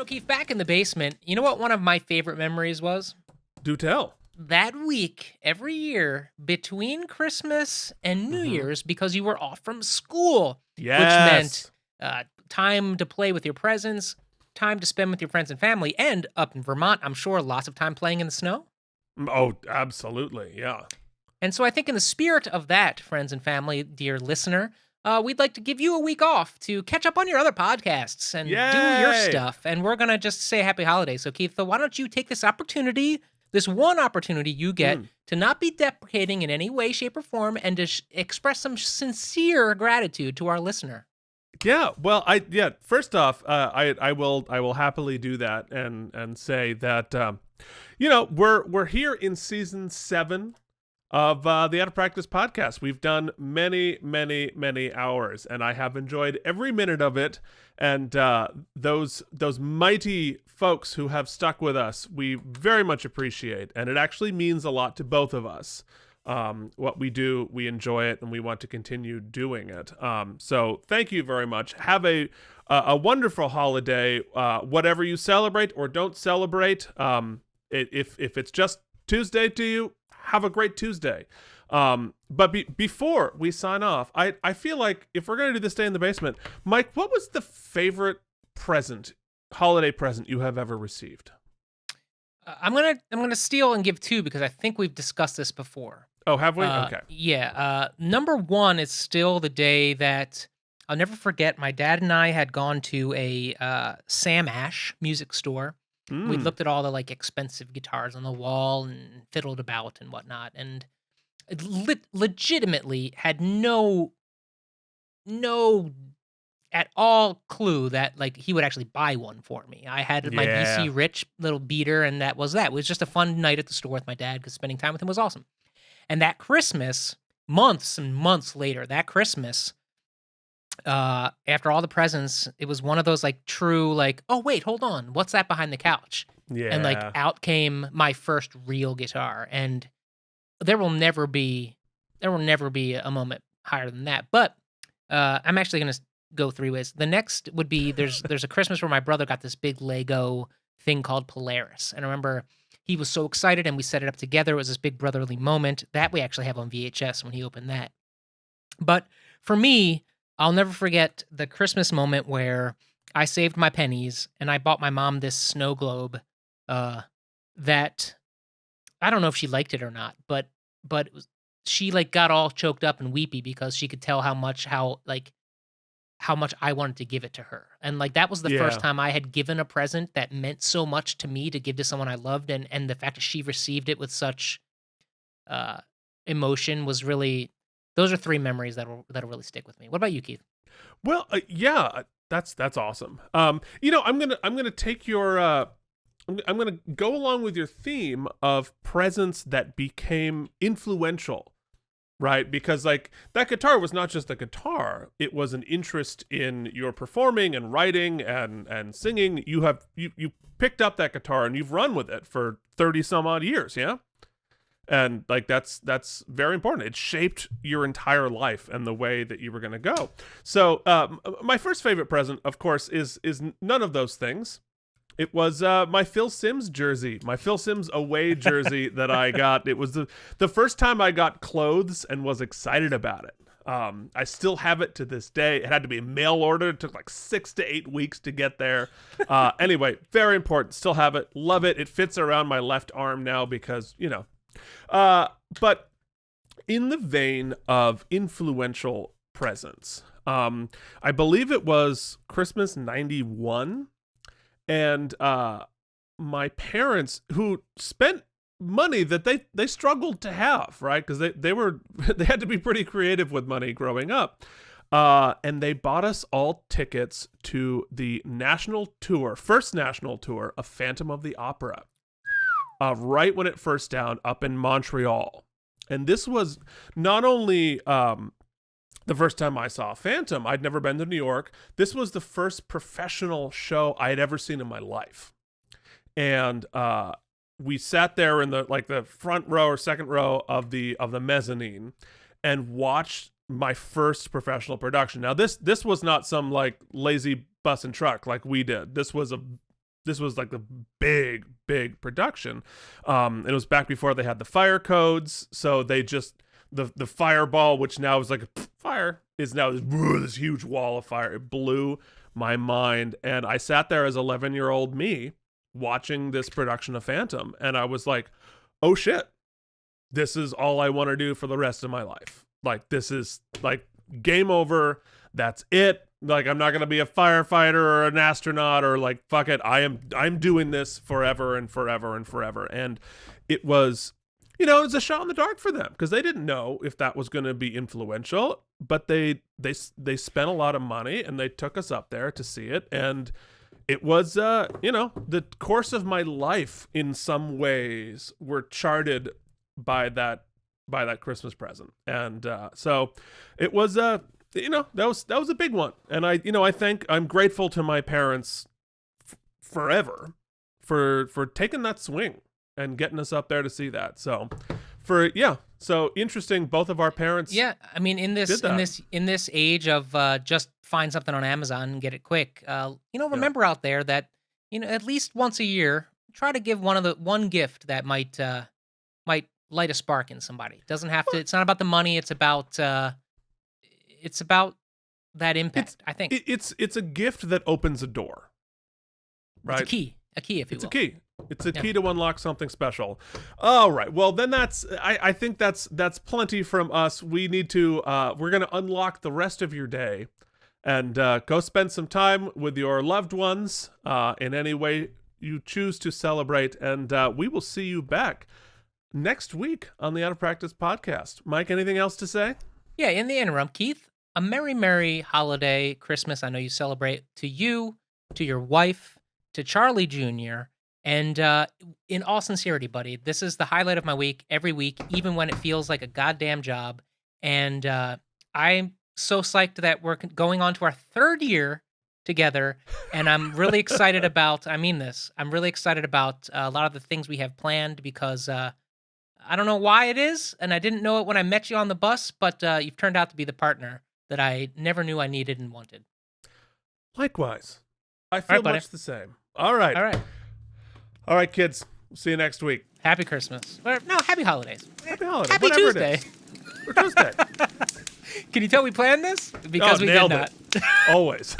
Keith, back in the basement, you know what one of my favorite memories was? Do tell. That week, every year, between Christmas and New Hmm. Year's, because you were off from school, which meant Yes. time to play with your presents, time to spend with your friends and family, and up in Vermont, I'm sure lots of time playing in the snow. Oh, absolutely. Yeah. And so I think, in the spirit of that, friends and family, dear listener, we'd like to give you a week off to catch up on your other podcasts and do your Yay. stuff. And we're going to just say happy holidays. So, Keith, why don't you take this opportunity, this one opportunity you get, Mm. to not be deprecating in any way, shape, or form and to express some sincere gratitude to our listener? Yeah. Well, First off, I will happily do that and say that we're here in season 7 of the Out of Practice podcast. We've done many, many, many hours, and I have enjoyed every minute of it. And those mighty folks who have stuck with us, we very much appreciate, and it actually means a lot to both of us. What we do, we enjoy it, and we want to continue doing it. So thank you very much. Have a wonderful holiday, whatever you celebrate or don't celebrate. If it's just Tuesday to you, have a great Tuesday. But before we sign off, I feel like if we're going to do this day in the basement, Mike, what was the favorite holiday present you have ever received? I'm gonna steal and give two because I think we've discussed this before. Oh, have we? Okay. Yeah. Number one is still the day that I'll never forget. My dad and I had gone to a Sam Ash music store. We Mm. looked at all the like expensive guitars on the wall and fiddled about and whatnot, and it legitimately had no at all clue that like he would actually buy one for me. I had my Yeah. BC Rich little beater, and that was that. It was just a fun night at the store with my dad because spending time with him was awesome. And that Christmas, months and months later, that Christmas, after all the presents, it was one of those like true, like, oh, wait, hold on. What's that behind the couch? And like Yeah. out came my first real guitar. And there will never be a moment higher than that. But I'm actually gonna go three ways. The next would be there's a Christmas where my brother got this big Lego thing called Polaris. And I remember he was so excited and we set it up together. It was this big brotherly moment that we actually have on VHS when he opened that. But for me, I'll never forget the Christmas moment where I saved my pennies and I bought my mom this snow globe that I don't know if she liked it or not, but she like got all choked up and weepy because she could tell how much I wanted to give it to her. And like that was the first Yeah. time I had given a present that meant so much to me to give to someone I loved, and the fact that she received it with such uh emotion was really, those are three memories that'll really stick with me. What about you, Keith? Well, yeah, that's awesome. I'm gonna take your I'm gonna go along with your theme of presents that became influential, right? Because like that guitar was not just a guitar; it was an interest in your performing and writing and singing. You picked up that guitar and you've run with it for 30 some odd years, yeah. And like that's very important. It shaped your entire life and the way that you were going to go. So my first favorite present, of course, is none of those things. It was my Phil Simms jersey, my Phil Simms away jersey that I got. It was the first time I got clothes and was excited about it. I still have it to this day. It had to be mail order. It took like 6 to 8 weeks to get there. Anyway, very important. Still have it. Love it. It fits around my left arm now because, but in the vein of influential presents, I believe it was Christmas '91, and my parents, who spent money that they struggled to have, right? Because they were they had to be pretty creative with money growing up. And they bought us all tickets to the first national tour of Phantom of the Opera, right when it first down up in Montreal. And this was not only the first time I saw Phantom. I'd never been to New York. This was the first professional show I had ever seen in my life. And we sat there in the front row or second row of the mezzanine and watched my first professional production. Now this was not some like lazy bus and truck like we did. This was This was like the big production. It was back before they had the fire codes, so they just the fireball, which now is like a fire, is now this huge wall of fire. It blew my mind, and I sat there as 11-year-old me watching this production of Phantom, and I was like, oh shit, this is all I want to do for the rest of my life. Like, this is like game over. That's it. Like, I'm not going to be a firefighter or an astronaut or like, fuck it. I'm doing this forever and forever and forever. And it was, it was a shot in the dark for them because they didn't know if that was going to be influential, but they spent a lot of money and they took us up there to see it. And it was, the course of my life in some ways were charted by that Christmas present. And so it was, that was a big one. And I'm grateful to my parents forever for taking that swing and getting us up there to see that. So so interesting. Both of our parents. Yeah. I mean, in this age of just find something on Amazon and get it quick, remember out there that, at least once a year, try to give one gift that might light a spark in somebody. It doesn't have to, it's not about the money. It's about that impact. I think it's a gift that opens a door, right? It's a key, if you will. It's a key. It's a key to unlock something special. All right. Well, then I think that's plenty from us. We need to, we're going to unlock the rest of your day and go spend some time with your loved ones in any way you choose to celebrate. And we will see you back next week on the Out of Practice podcast. Mike, anything else to say? Yeah, in the interim, Keith, a merry holiday, Christmas. I know you celebrate, to you, to your wife, to Charlie Jr., and in all sincerity, buddy, this is the highlight of my week every week, even when it feels like a goddamn job. And I'm so psyched that we're going on to our 3rd year together, and I'm really excited about, I mean this, I'm really excited about a lot of the things we have planned because I don't know why it is, and I didn't know it when I met you on the bus, but you've turned out to be the partner that I never knew I needed and wanted. Likewise. I feel much the same. All right. All right, kids. See you next week. Happy Christmas. No, happy holidays. Happy holidays. Happy Tuesday. Or Tuesday. Can you tell we planned this? Because we did not. Always.